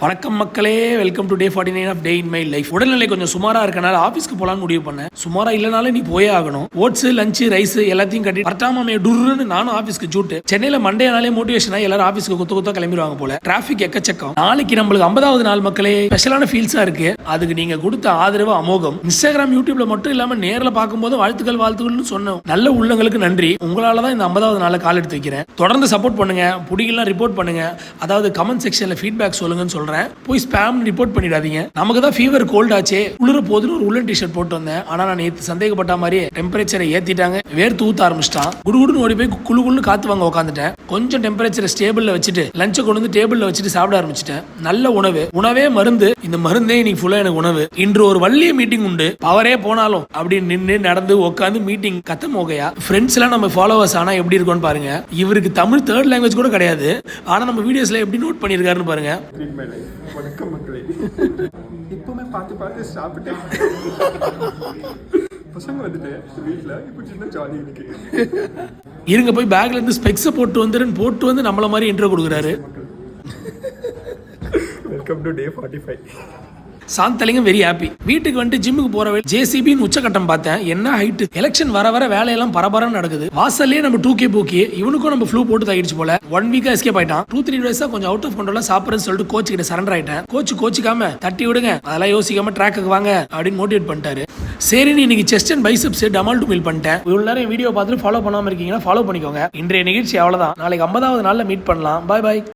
வணக்கம் மக்களே, welcome to day 49 of day in my life. உடல்நிலை கொஞ்சம் சுமாரா இருக்கனால ஆஃபீஸ்க்கு போலான்னு முடிவு பண்ணேன். சுமாரா இல்லனாலும் நீ போயே ஆகணும். ஓட்ஸ், லஞ்ச், ரைஸ் எல்லாத்தையும் கட்டி பட்டாமே டுர்னு நானும் ஆஃபீஸ்க்கு ஜூட்டு. சென்னையில மண்டேனாலே மோட்டிவேஷனா எல்லாரும் ஆஃபீஸ்க்கு கொத்த கிளம்பிடுவாங்க போல. டிராஃபிக் எக்கச்சக்கம். நாளைக்கு நம்மளுக்கு 50வது நாள் மக்களே. ஸ்பெஷலான ஃபீல்ஸா இருக்கு. அதுக்கு நீங்க கொடுத்த ஆதரவு அமோகம். இன்ஸ்டாகிராம், யூடியூப்ல மட்டும் இல்லாம நேர்ல பார்க்கும்போது வாழ்த்துக்கள்னு சொன்னோம். நல்ல உள்ளங்களுக்கு நன்றி. உங்களால தான் இந்த 50வது நாளை கால் எடுத்து வைக்கிறேன். தொடர்ந்து சப்போர்ட் பண்ணுங்க. புடிக்கலாம் ரிப்போர்ட் பண்ணுங்க. அதாவது கமெண்ட் செக்ஷன்ல ஃபீட்பேக் சொல்லுங்கன்னு சொல்றேன். போய் ஸ்பாம் ரிப்போர்ட் பண்ணிடாதீங்க. நமக்கு தான் ஃபீவர் கோல்ட் ஆச்சு. குளிர போதுன்னு ஒரு உள்ளன் டிஷர்ட் போட்டு வந்தேன். ஆனா நான் நேற்று சந்தேகப்பட்ட மாதிரி டெம்பரேச்சரை ஏத்திட்டாங்க. வேர்த்து ஊத்த ஆரம்பிச்சிட்டான். குடுகுடுன்னு ஓடி போய் குளு காத்து வாங்க உட்காந்துட்டேன். கொஞ்சம் டெம்பரேச்சரை ஸ்டேபிள்ல வச்சுட்டு லஞ்சை கொண்டு வந்து டேபிள்ல வச்சுட்டு சாப்பிட ஆரம்பிச்சிட்டேன். நல்ல உணவே மருந்து. இந்த மருந்தே இன்னைக்கு ஃபுல்லா எனக்கு உணவு. இன்று ஒரு வள்ளிய மீட்டிங் உண்டு. பவரே போனாலும் அப்படின்னு நின்று நடந்து உட்காந்து மீட்டிங் கத்த மோகையா. ஃப்ரெண்ட்ஸ் எல்லாம் நம்ம ஃபாலோவர்ஸ் ஆனா எப்படி இருக்கும்னு பாருங்க. இவருக்கு தமிழ் தேர்ட் லாங்குவேஜ் கூட கிடையாது. ஆனா நம்ம வீடியோஸ்ல எப்படி நோட் பண்ணிருக்காருன்னு பாருங்க. வணக்கம் மக்களே. இப்பவுமே பார்த்து சாப்பிட்டேன். பசங்க வந்துட்டு வீட்டில் இப்போ சின்ன ஜாலி இருக்கு. இருங்க போய் பேக்ல இருந்து ஸ்பெக்ஸை போட்டு வந்து நம்மள மாதிரி இன்ட்ரோ கொடுக்குறாரு. Welcome to day 45. Santhalingam very happy. வீட்டுக்கு வந்துட்டு ஜிம்முக்கு போற ஜேசிபின்னு உச்சக்கட்டம் பார்த்தேன். என்ன ஹைட். எலெக்ஷன் வர வேலையெல்லாம் பரபரன்னு நடக்குது. வாசல்லே நம்ம 2K போக்கி. இவனுக்கும் நம்ம ஃப்ளூ போட்டு தாக்கிடுச்சு போல. 1 வீக்கா எஸ்கேப் ஆயிட்டான். 2-3 டேஸா கொஞ்சம் அவுட் ஆஃப் கண்ட்ரோலா சாப்பிடுறேன்னு சொல்லிட்டு கோச் கிட்ட சரண்டர் ஆயிட்டேன். கோச்சிக்காம தட்டி விடுங்க, அதெல்லாம் யோசிக்காம ட்ராக்கு வாங்க அப்படின்னு மோட்டிவேட் பண்ணிட்டாரு. சரி, நீ இன்னைக்கு செஸ்ட் அண்ட் பைசப்ஸ் டமால் டு மில் பண்ணிட்டேன். இவ்வளவு நேரம் வீடியோ பார்த்துட்டு ஃபாலோ பண்ணாம இருக்கீங்கன்னா ஃபாலோ பண்ணிக்கோங்க. இன்றைய நிகழ்ச்சி அவ்வளவுதான். நாளைக்கு 50வது நாள்ல மீட் பண்ணலாம். பாய்.